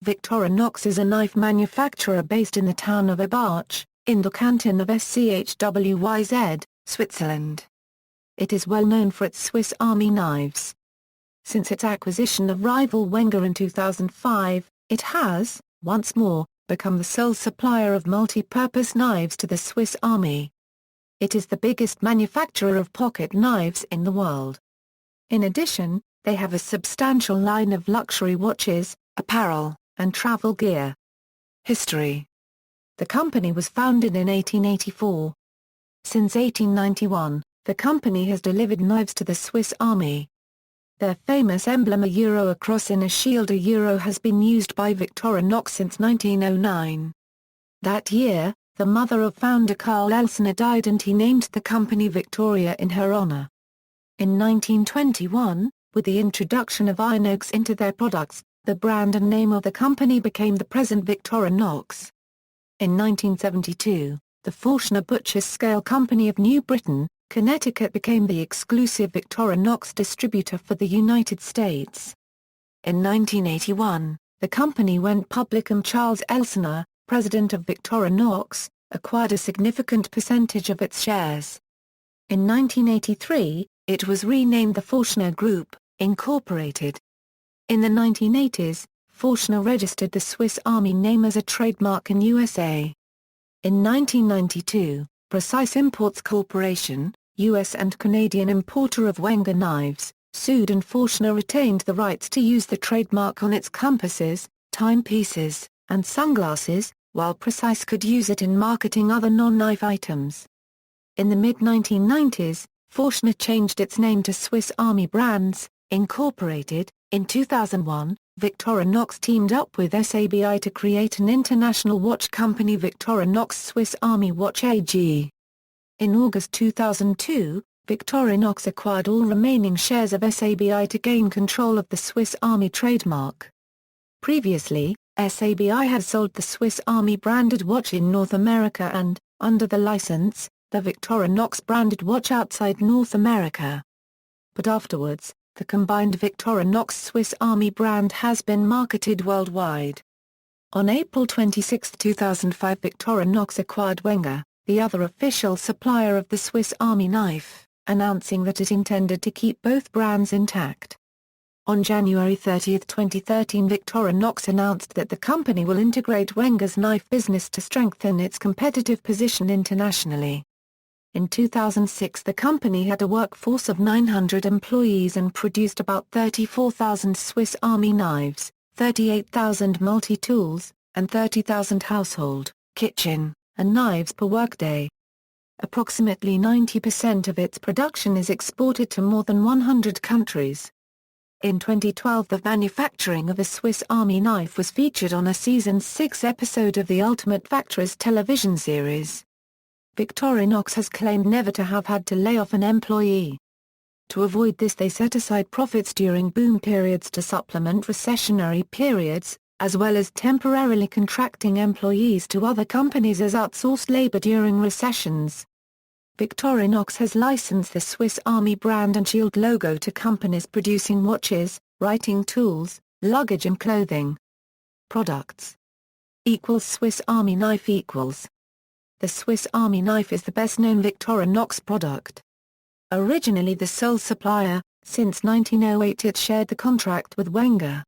Victorinox is a knife manufacturer based in the town of Ibach, in the Canton of Schwyz, Switzerland. It is well known for its Swiss Army knives. Since its acquisition of rival Wenger in 2005, it has, once more, become the sole supplier of multi-purpose knives to the Swiss Army. It is the biggest manufacturer of pocket knives in the world. In addition, they have a substantial line of luxury watches, apparel, and travel gear. History. The company was founded in 1884. Since 1891, the company has delivered knives to the Swiss Army. Their famous emblem, a cross in a shield, has been used by Victorinox since 1909. That year, the mother of founder Carl Elsner died and he named the company Victoria in her honor. In 1921, with the introduction of iron oaks into their products, the brand and name of the company became the present Victorinox. In 1972, the Forstner Butchers Scale Company of New Britain, Connecticut became the exclusive Victorinox distributor for the United States. In 1981, the company went public and Charles Elsner, president of Victorinox, acquired a significant percentage of its shares. In 1983, it was renamed the Forstner Group, Incorporated. In the 1980s, Forstner registered the Swiss Army name as a trademark in USA. In 1992, Precise Imports Corporation, U.S. and Canadian importer of Wenger knives, sued and Forstner retained the rights to use the trademark on its compasses, timepieces, and sunglasses, while Precise could use it in marketing other non-knife items. In the mid-1990s, Forstner changed its name to Swiss Army Brands, Incorporated. In 2001, Victorinox teamed up with SABI to create an international watch company, Victorinox Swiss Army Watch AG. In August 2002, Victorinox acquired all remaining shares of SABI to gain control of the Swiss Army trademark. Previously, SABI had sold the Swiss Army branded watch in North America and, under the license, the Victorinox branded watch outside North America. But afterwards, the combined Victorinox Swiss Army brand has been marketed worldwide. On April 26, 2005, Victorinox acquired Wenger, the other official supplier of the Swiss Army knife, announcing that it intended to keep both brands intact. On January 30, 2013, Victorinox announced that the company will integrate Wenger's knife business to strengthen its competitive position internationally. In 2006, the company had a workforce of 900 employees and produced about 34,000 Swiss Army knives, 38,000 multi-tools, and 30,000 household, kitchen, and knives per workday. Approximately 90% of its production is exported to more than 100 countries. In 2012, the manufacturing of a Swiss Army knife was featured on a Season 6 episode of the Ultimate Factories television series. Victorinox has claimed never to have had to lay off an employee. To avoid this, they set aside profits during boom periods to supplement recessionary periods, as well as temporarily contracting employees to other companies as outsourced labor during recessions. Victorinox has licensed the Swiss Army brand and shield logo to companies producing watches, writing tools, luggage and clothing. Products = Swiss Army knife = The Swiss Army knife is the best-known Victorinox product. Originally the sole supplier, since 1908 it shared the contract with Wenger.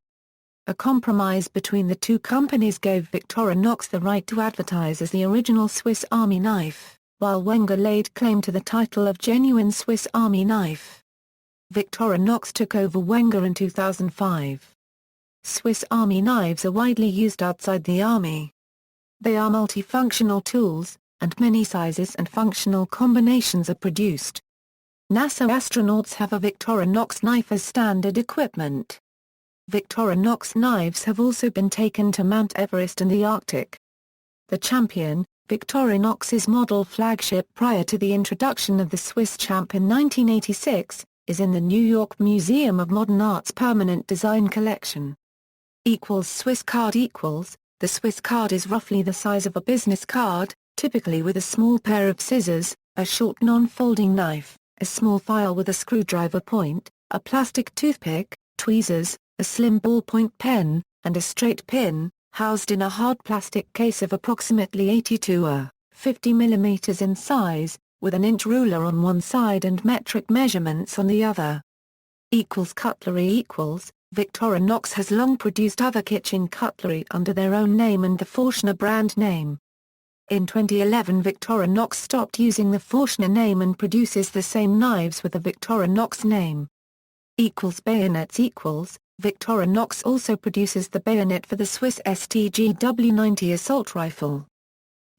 A compromise between the two companies gave Victorinox the right to advertise as the original Swiss Army knife, while Wenger laid claim to the title of genuine Swiss Army knife. Victorinox took over Wenger in 2005. Swiss Army knives are widely used outside the Army. They are multifunctional tools, and many sizes and functional combinations are produced. NASA astronauts have a Victorinox knife as standard equipment. Victorinox knives have also been taken to Mount Everest and the Arctic. The Champion, Victorinox's model flagship prior to the introduction of the Swiss Champ in 1986, is in the New York Museum of Modern Art's Permanent Design Collection. Swiss card = The Swiss card is roughly the size of a business card, typically with a small pair of scissors, a short non-folding knife, a small file with a screwdriver point, a plastic toothpick, tweezers, a slim ballpoint pen, and a straight pin, housed in a hard plastic case of approximately 80 to 50 mm in size, with an inch ruler on one side and metric measurements on the other. Cutlery Victorinox has long produced other kitchen cutlery under their own name and the Forstner brand name. In 2011 Victorinox stopped using the Forstner name and produces the same knives with the Victorinox name. Bayonets Victorinox also produces the bayonet for the Swiss STG W90 assault rifle.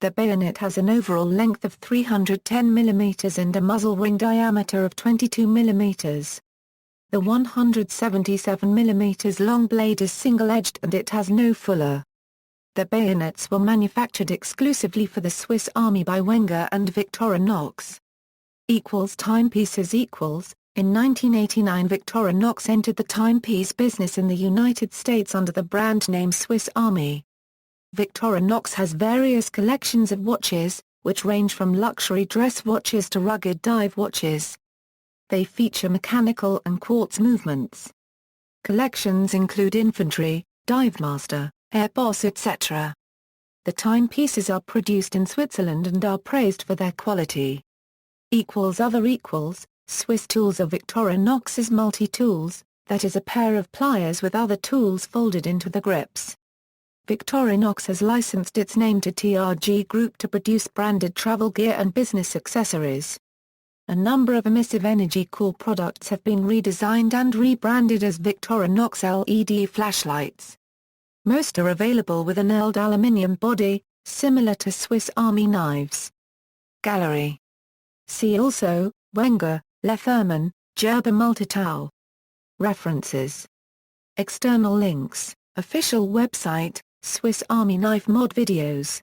The bayonet has an overall length of 310 mm and a muzzle ring diameter of 22 mm. The 177 mm long blade is single-edged and it has no fuller. The bayonets were manufactured exclusively for the Swiss Army by Wenger and Victorinox. Timepieces In 1989 Victorinox entered the timepiece business in the United States under the brand name Swiss Army. Victorinox has various collections of watches, which range from luxury dress watches to rugged dive watches. They feature mechanical and quartz movements. Collections include Infantry, Divemaster, Air Boss etc. The timepieces are produced in Switzerland and are praised for their quality. Swiss tools are Victorinox's multi-tools, that is a pair of pliers with other tools folded into the grips. Victorinox has licensed its name to TRG Group to produce branded travel gear and business accessories. A number of emissive energy core products have been redesigned and rebranded as Victorinox LED flashlights. Most are available with an annealed aluminium body, similar to Swiss Army knives. Gallery. See also, Wenger, Letherman, Gerber Multitau. References. External links, official website, Swiss Army knife mod videos.